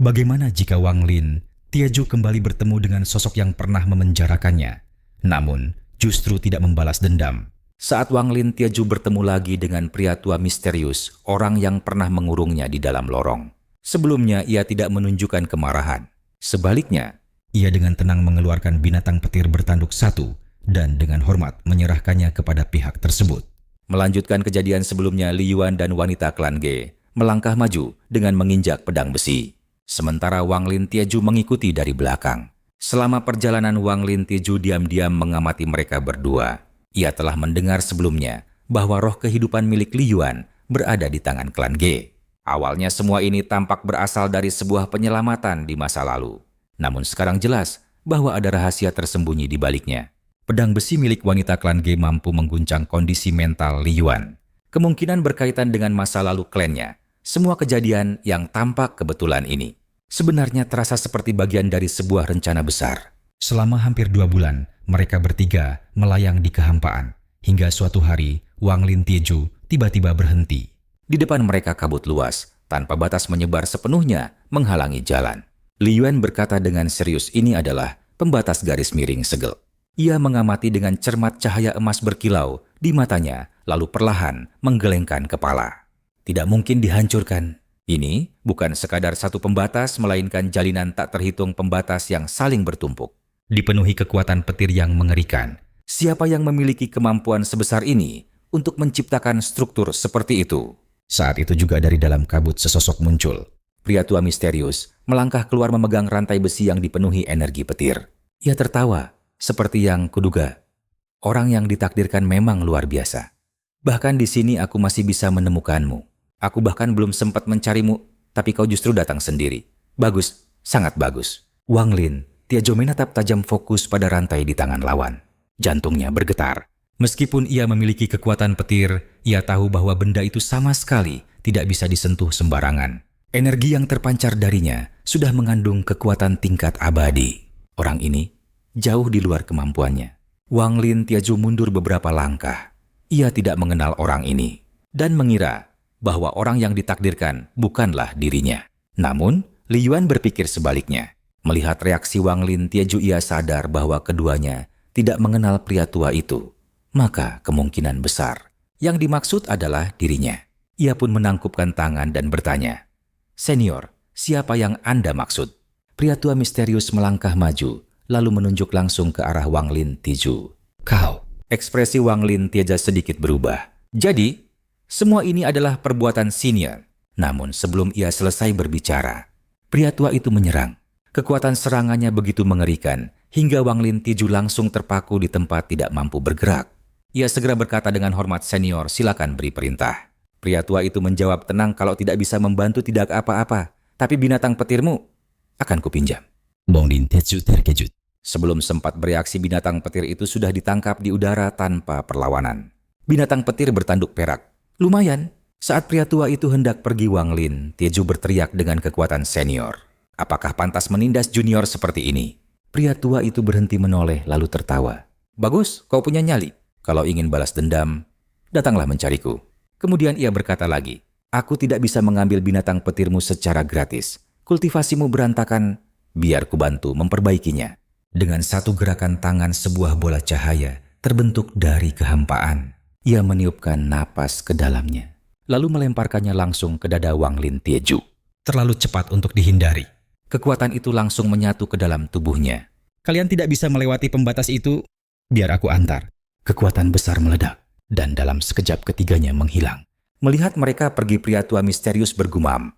Bagaimana jika Wang Lin, Tiaju kembali bertemu dengan sosok yang pernah memenjarakannya, namun justru tidak membalas dendam? Saat Wang Lin Tiaju bertemu lagi dengan pria tua misterius, orang yang pernah mengurungnya di dalam lorong. Sebelumnya ia tidak menunjukkan kemarahan. Sebaliknya, ia dengan tenang mengeluarkan binatang petir bertanduk satu dan dengan hormat menyerahkannya kepada pihak tersebut. Melanjutkan kejadian sebelumnya, Li Yuan dan wanita klan Ge melangkah maju dengan menginjak pedang besi. Sementara Wang Lin Tiaju mengikuti dari belakang. Selama perjalanan, Wang Lin Tiaju diam-diam mengamati mereka berdua. Ia telah mendengar sebelumnya bahwa roh kehidupan milik Li Yuan berada di tangan klan Ge. Awalnya semua ini tampak berasal dari sebuah penyelamatan di masa lalu. Namun sekarang jelas bahwa ada rahasia tersembunyi di baliknya. Pedang besi milik wanita klan Ge mampu mengguncang kondisi mental Li Yuan. Kemungkinan berkaitan dengan masa lalu klannya. Semua kejadian yang tampak kebetulan ini sebenarnya terasa seperti bagian dari sebuah rencana besar. Selama hampir 2 bulan, mereka bertiga melayang di kehampaan. Hingga suatu hari, Wang Lin Tiaju tiba-tiba berhenti. Di depan mereka kabut luas, tanpa batas menyebar sepenuhnya menghalangi jalan. Li Yuan berkata dengan serius, ini adalah pembatas garis miring segel. Ia mengamati dengan cermat cahaya emas berkilau di matanya, lalu perlahan menggelengkan kepala. Tidak mungkin dihancurkan. Ini bukan sekadar satu pembatas, melainkan jalinan tak terhitung pembatas yang saling bertumpuk. Dipenuhi kekuatan petir yang mengerikan. Siapa yang memiliki kemampuan sebesar ini untuk menciptakan struktur seperti itu? Saat itu juga dari dalam kabut sesosok muncul. Pria tua misterius melangkah keluar memegang rantai besi yang dipenuhi energi petir. Ia tertawa. Seperti yang kuduga, orang yang ditakdirkan memang luar biasa. Bahkan di sini aku masih bisa menemukanmu. Aku bahkan belum sempat mencarimu, tapi kau justru datang sendiri. Bagus, sangat bagus. Wang Lin Tiaju menatap tajam fokus pada rantai di tangan lawan. Jantungnya bergetar. Meskipun ia memiliki kekuatan petir, ia tahu bahwa benda itu sama sekali tidak bisa disentuh sembarangan. Energi yang terpancar darinya sudah mengandung kekuatan tingkat abadi. Orang ini jauh di luar kemampuannya. Wang Lin Tiaju mundur beberapa langkah. Ia tidak mengenal orang ini dan mengira bahwa orang yang ditakdirkan bukanlah dirinya. Namun, Li Yuan berpikir sebaliknya. Melihat reaksi Wang Lin Tiaju, ia sadar bahwa keduanya tidak mengenal pria tua itu. Maka kemungkinan besar yang dimaksud adalah dirinya. Ia pun menangkupkan tangan dan bertanya, "Senior, siapa yang Anda maksud?" Pria tua misterius melangkah maju, lalu menunjuk langsung ke arah Wang Lin Tiaju. "Kau." Ekspresi Wang Lin Tiaju sedikit berubah. Jadi, semua ini adalah perbuatan senior. Namun sebelum ia selesai berbicara, pria tua itu menyerang. Kekuatan serangannya begitu mengerikan, hingga Wang Lin Tiaju langsung terpaku di tempat tidak mampu bergerak. Ia segera berkata dengan hormat, "Senior, silakan beri perintah." Pria tua itu menjawab, "Tenang, kalau tidak bisa membantu tidak apa-apa. Tapi binatang petirmu akan kupinjam." Wang Lin Tiaju terkejut. Sebelum sempat bereaksi, binatang petir itu sudah ditangkap di udara tanpa perlawanan. Binatang petir bertanduk perak. Lumayan. Saat pria tua itu hendak pergi, Wang Lin Tiaju berteriak dengan kekuatan senior, "Apakah pantas menindas junior seperti ini?" Pria tua itu berhenti menoleh lalu tertawa. "Bagus, kau punya nyali. Kalau ingin balas dendam, datanglah mencariku." Kemudian ia berkata lagi, "Aku tidak bisa mengambil binatang petirmu secara gratis. Kultivasimu berantakan. Biar kubantu memperbaikinya." Dengan satu gerakan tangan, sebuah bola cahaya terbentuk dari kehampaan. Ia meniupkan napas ke dalamnya, lalu melemparkannya langsung ke dada Wang Lin Tiaju. Terlalu cepat untuk dihindari. Kekuatan itu langsung menyatu ke dalam tubuhnya. "Kalian tidak bisa melewati pembatas itu, biar aku antar." Kekuatan besar meledak, dan dalam sekejap ketiganya menghilang. Melihat mereka pergi, pria tua misterius bergumam,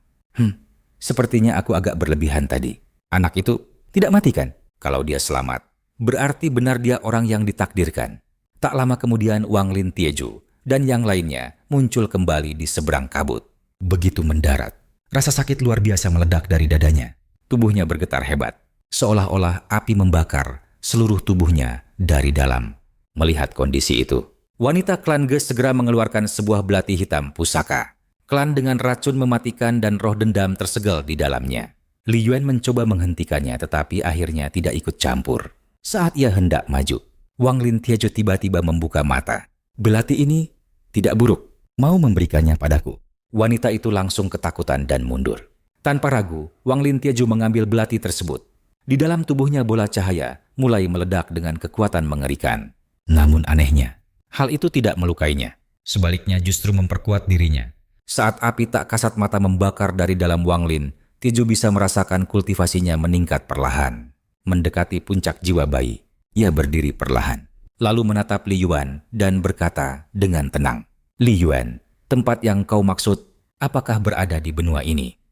"Sepertinya aku agak berlebihan tadi. Anak itu tidak mati kan? Kalau dia selamat, berarti benar dia orang yang ditakdirkan." Tak lama kemudian Wang Lin Tiaju dan yang lainnya muncul kembali di seberang kabut. Begitu mendarat, rasa sakit luar biasa meledak dari dadanya. Tubuhnya bergetar hebat, seolah-olah api membakar seluruh tubuhnya dari dalam. Melihat kondisi itu, wanita klan Ge segera mengeluarkan sebuah belati hitam pusaka. Klan dengan racun mematikan dan roh dendam tersegel di dalamnya. Li Yuan mencoba menghentikannya, tetapi akhirnya tidak ikut campur. Saat ia hendak maju, Wang Lin Tiaju tiba-tiba membuka mata. "Belati ini tidak buruk, mau memberikannya padaku." Wanita itu langsung ketakutan dan mundur. Tanpa ragu, Wang Lin Tiaju mengambil belati tersebut. Di dalam tubuhnya bola cahaya mulai meledak dengan kekuatan mengerikan. Namun anehnya, hal itu tidak melukainya. Sebaliknya justru memperkuat dirinya. Saat api tak kasat mata membakar dari dalam Wang Lin, Tiaju bisa merasakan kultivasinya meningkat perlahan. Mendekati puncak jiwa bayi, ia berdiri perlahan. Lalu menatap Li Yuan dan berkata dengan tenang, "Li Yuan, tempat yang kau maksud, apakah berada di benua ini?"